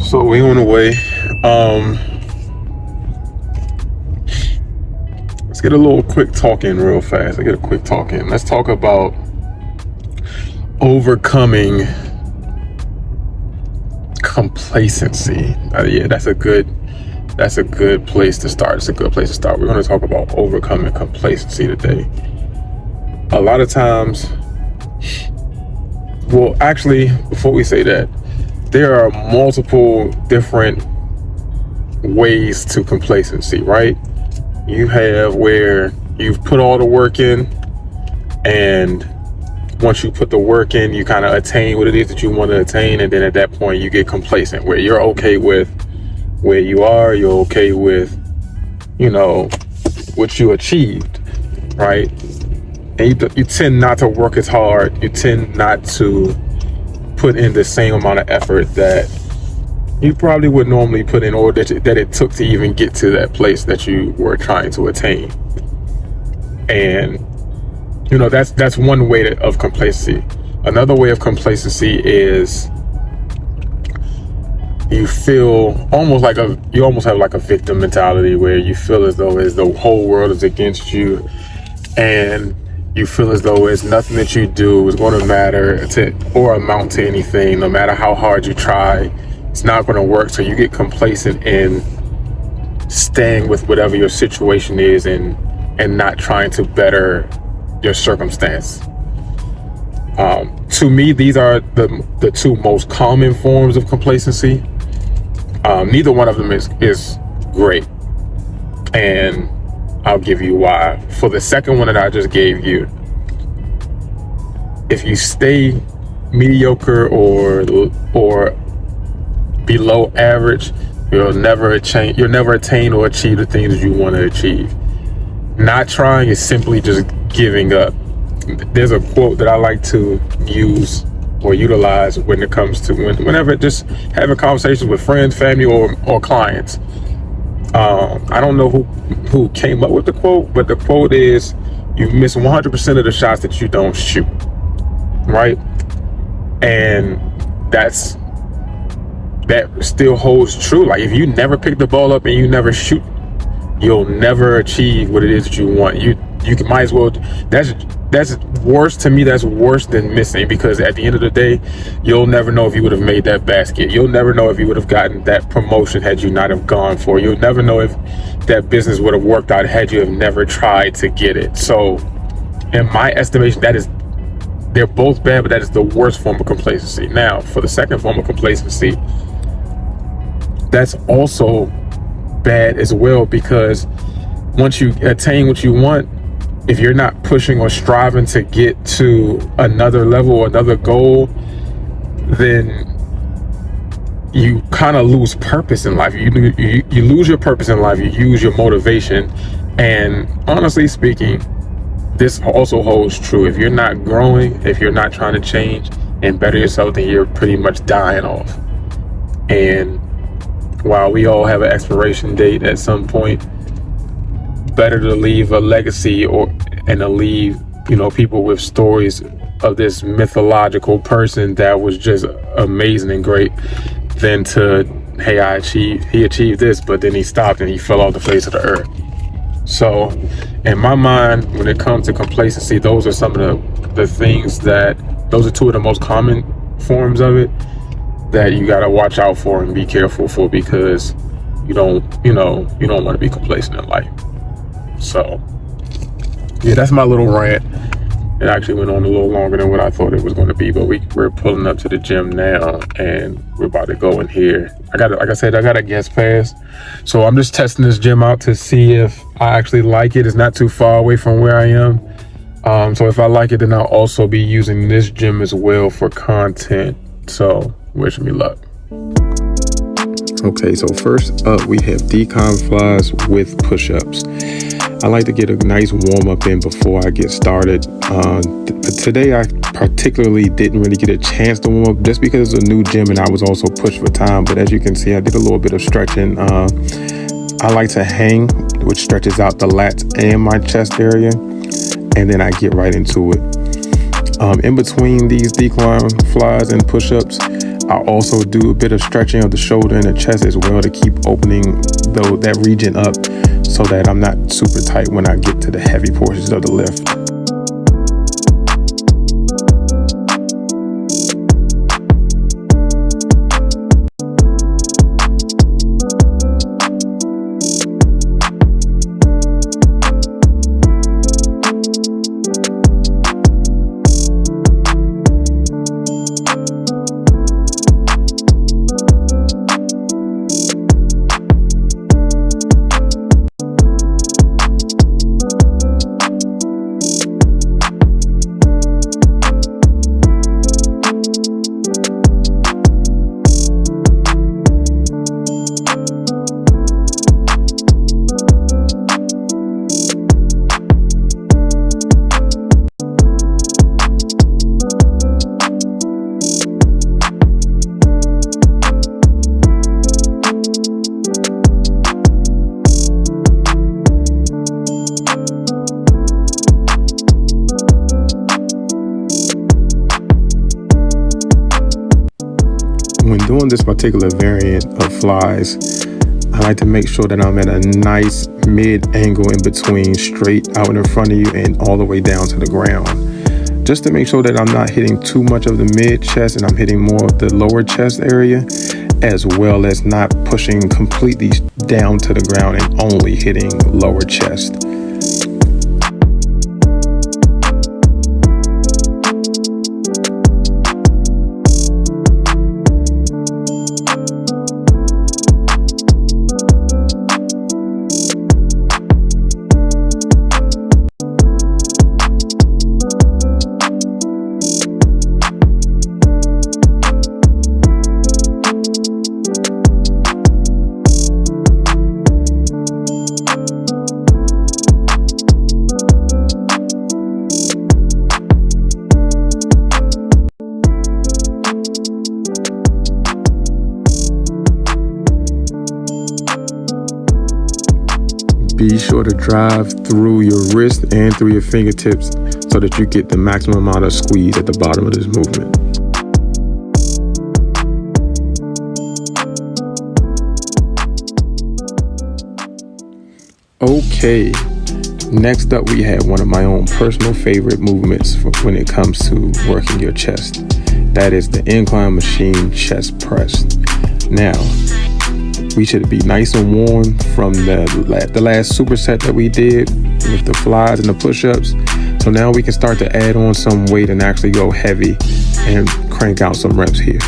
So we on the way. Let's get a little quick talk in real fast. Let's talk about overcoming complacency. Yeah, that's a good place to start. We're going to talk about overcoming complacency today. A lot of times, well, actually, before we say that, there are multiple different ways to complacency, right? You have where you've put all the work in, and once you put the work in, you kind of attain what it is that you want to attain, and then at that point you get complacent, where you're okay with where you are, you're okay with, what you achieved, right? And you tend not to work as hard, you tend not to put in the same amount of effort that you probably would normally put in, or that it took to even get to that place that you were trying to attain. And that's one way of complacency. Another way of complacency is you feel almost have like a victim mentality, where you feel as though the whole world is against you, and you feel as though it's nothing that you do is going to matter or amount to anything. No matter how hard you try, it's not going to work. So you get complacent in staying with whatever your situation is and not trying to better your circumstance. To me, these are the two most common forms of complacency. Neither one of them is great, and I'll give you why. For the second one that I just gave you, if you stay mediocre or below average, you'll never attain or achieve the things that you want to achieve. Not trying is simply just giving up. There's a quote that I like to use or utilize when it comes to whenever just having conversations with friends, family, or clients. I don't know who came up with the quote, but the quote is, you miss 100% of the shots that you don't shoot, right? And that still holds true. Like, if you never pick the ball up and you never shoot, you'll never achieve what it is that you want. You might as well. That's worse to me. That's worse than missing, because at the end of the day, you'll never know if you would have made that basket. You'll never know if you would have gotten that promotion had you not have gone for it. You'll never know if that business would have worked out had you have never tried to get it. So, in my estimation, they're both bad, but that is the worst form of complacency. Now, for the second form of complacency, that's also bad as well, because once you attain what you want, if you're not pushing or striving to get to another level or another goal, then you kind of lose purpose in life. You lose your purpose in life. You lose your motivation. And honestly speaking, this also holds true. If you're not growing, if you're not trying to change and better yourself, then you're pretty much dying off. And while we all have an expiration date at some point, better to leave a legacy and to leave people with stories of this mythological person that was just amazing and great, than to, hey, he achieved this, but then he stopped and he fell off the face of the earth. So in my mind, when it comes to complacency, those are some of the things those are two of the most common forms of it that you got to watch out for and be careful for, because you don't want to be complacent in life. So yeah, that's my little rant. It actually went on a little longer than what I thought it was going to be, but we're pulling up to the gym now, and we're about to go in here. Like I said, I got a guest pass, so I'm just testing this gym out to see if I actually like it. It's not too far away from where I am, so if I like it, then I'll also be using this gym as well for content. So wish me luck. Okay, so first up we have decon flies with push-ups. I like to get a nice warm-up in before I get started. Today I particularly didn't really get a chance to warm up, just because it's a new gym and I was also pushed for time. But as you can see, I did a little bit of stretching. I like to hang, which stretches out the lats and my chest area, and then I get right into it. In between these decline flies and push-ups, I also do a bit of stretching of the shoulder and the chest as well to keep opening that region up so that I'm not super tight when I get to the heavy portions of the lift. When doing this particular variant of flies, I like to make sure that I'm at a nice mid angle in between, straight out in front of you and all the way down to the ground. Just to make sure that I'm not hitting too much of the mid chest and I'm hitting more of the lower chest area, as well as not pushing completely down to the ground and only hitting lower chest. Be sure to drive through your wrist and through your fingertips so that you get the maximum amount of squeeze at the bottom of this movement. Okay, next up we have one of my own personal favorite movements when it comes to working your chest. That is the incline machine chest press. Now, we should be nice and warm from the last superset that we did with the flies and the push-ups. So now we can start to add on some weight and actually go heavy and crank out some reps here.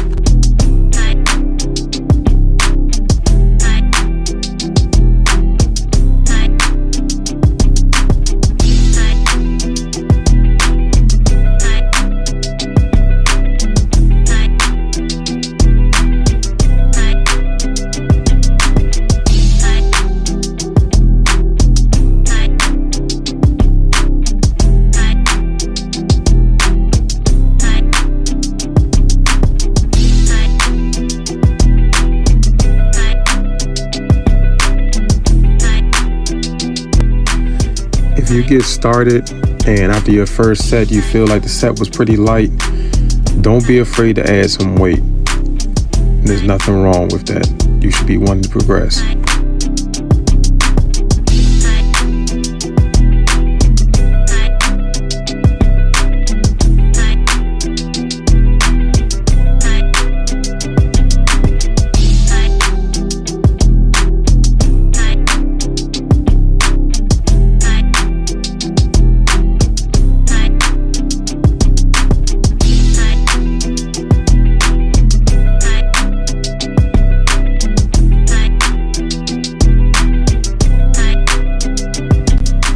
If you get started and after your first set you feel like the set was pretty light, don't be afraid to add some weight. There's nothing wrong with that. You should be wanting to progress.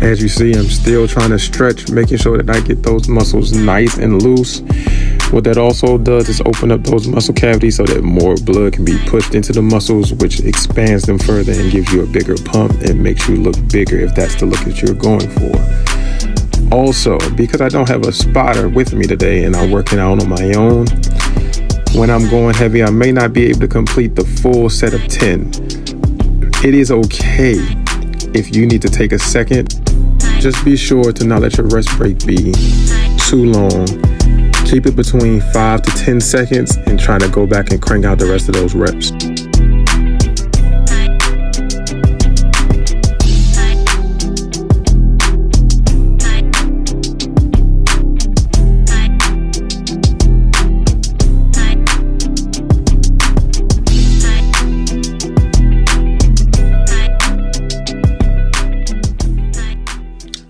As you see, I'm still trying to stretch, making sure that I get those muscles nice and loose. What that also does is open up those muscle cavities so that more blood can be pushed into the muscles, which expands them further and gives you a bigger pump and makes you look bigger if that's the look that you're going for. Also, because I don't have a spotter with me today and I'm working out on my own, when I'm going heavy, I may not be able to complete the full set of 10. It is okay if you need to take a second. Just be sure to not let your rest break be too long. Keep it between 5 to 10 seconds and try to go back and crank out the rest of those reps.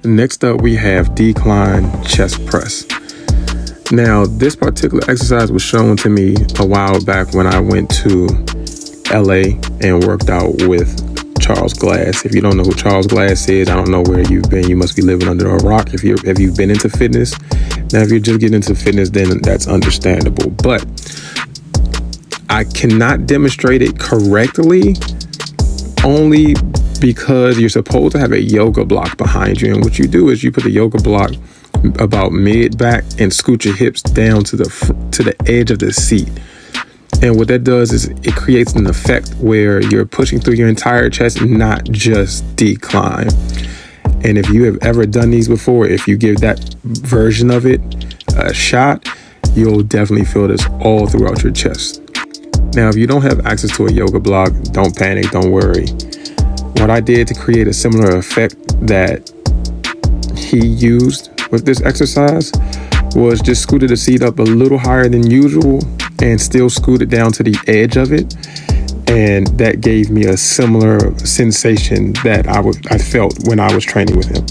Next up, we have decline chest press. Now, this particular exercise was shown to me a while back when I went to LA and worked out with Charles Glass. If you don't know who Charles Glass is, I don't know where you've been. You must be living under a rock if you've been into fitness. Now, if you're just getting into fitness, then that's understandable. But I cannot demonstrate it correctly only because you're supposed to have a yoga block behind you. And what you do is you put the yoga block about mid back and scoot your hips down to the edge of the seat. And what that does is it creates an effect where you're pushing through your entire chest, not just decline. And if you have ever done these before, if you give that version of it a shot, you'll definitely feel this all throughout your chest. Now, if you don't have access to a yoga block, don't panic, don't worry. What I did to create a similar effect that he used with this exercise was just scooted the seat up a little higher than usual and still scooted down to the edge of it. And that gave me a similar sensation that I felt when I was training with him.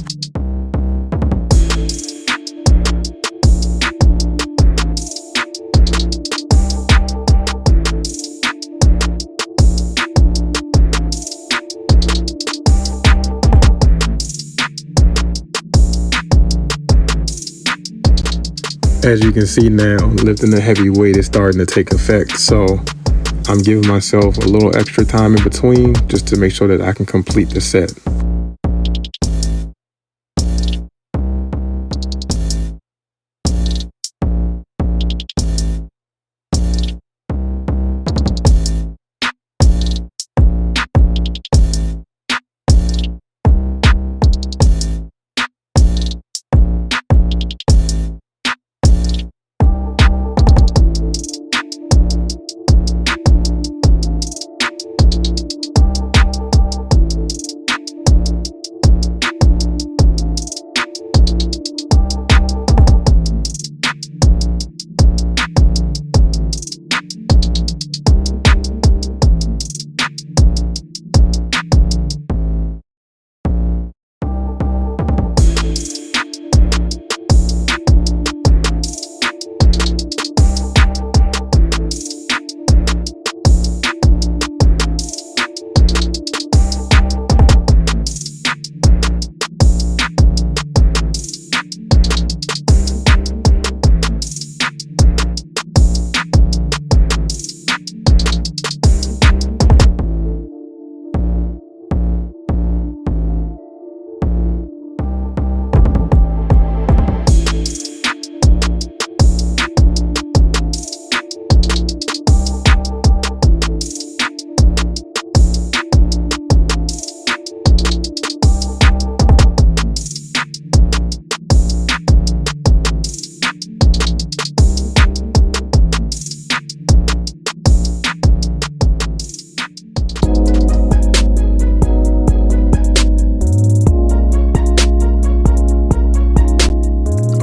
As you can see now, lifting the heavy weight is starting to take effect. So I'm giving myself a little extra time in between just to make sure that I can complete the set.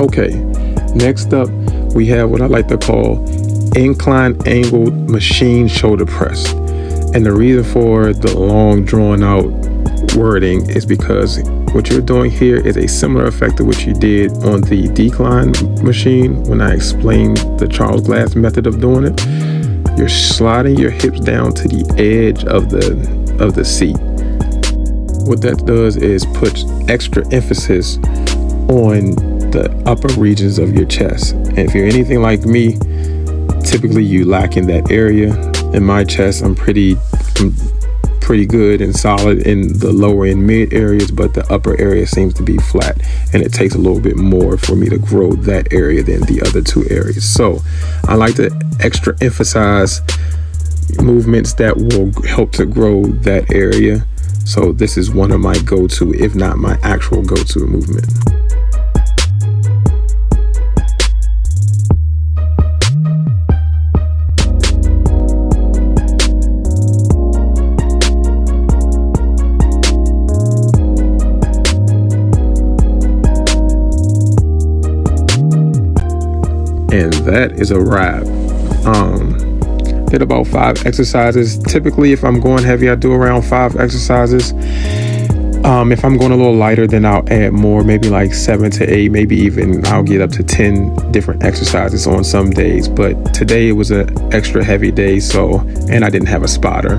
Okay, next up, we have what I like to call incline angled machine shoulder press. And the reason for the long drawn out wording is because what you're doing here is a similar effect to what you did on the decline machine when I explained the Charles Glass method of doing it. You're sliding your hips down to the edge of the seat. What that does is put extra emphasis on the upper regions of your chest. And if you're anything like me, typically you lack in that area. In my chest, I'm pretty good and solid in the lower and mid areas, but the upper area seems to be flat, and it takes a little bit more for me to grow that area than the other two areas. So I like to extra emphasize movements that will help to grow that area. So this is one of my go-to, if not my actual go-to movement. that is a wrap. Did about 5 exercises. Typically, if I'm going heavy, I do around 5 exercises. If I'm going a little lighter, then I'll add more, maybe like 7 to 8, maybe even I'll get up to 10 different exercises on some days. But today it was an extra heavy day, and I didn't have a spotter.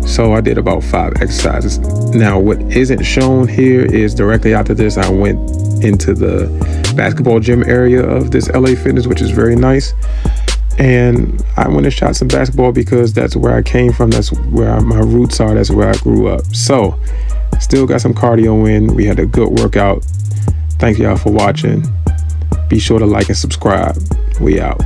So I did about 5 exercises. Now, what isn't shown here is directly after this, I went into the basketball gym area of this LA Fitness, which is very nice. And I went and shot some basketball because that's where I came from. That's where my roots are. That's where I grew up. So still got some cardio in. We had a good workout. Thank y'all for watching. Be sure to like and subscribe. We out.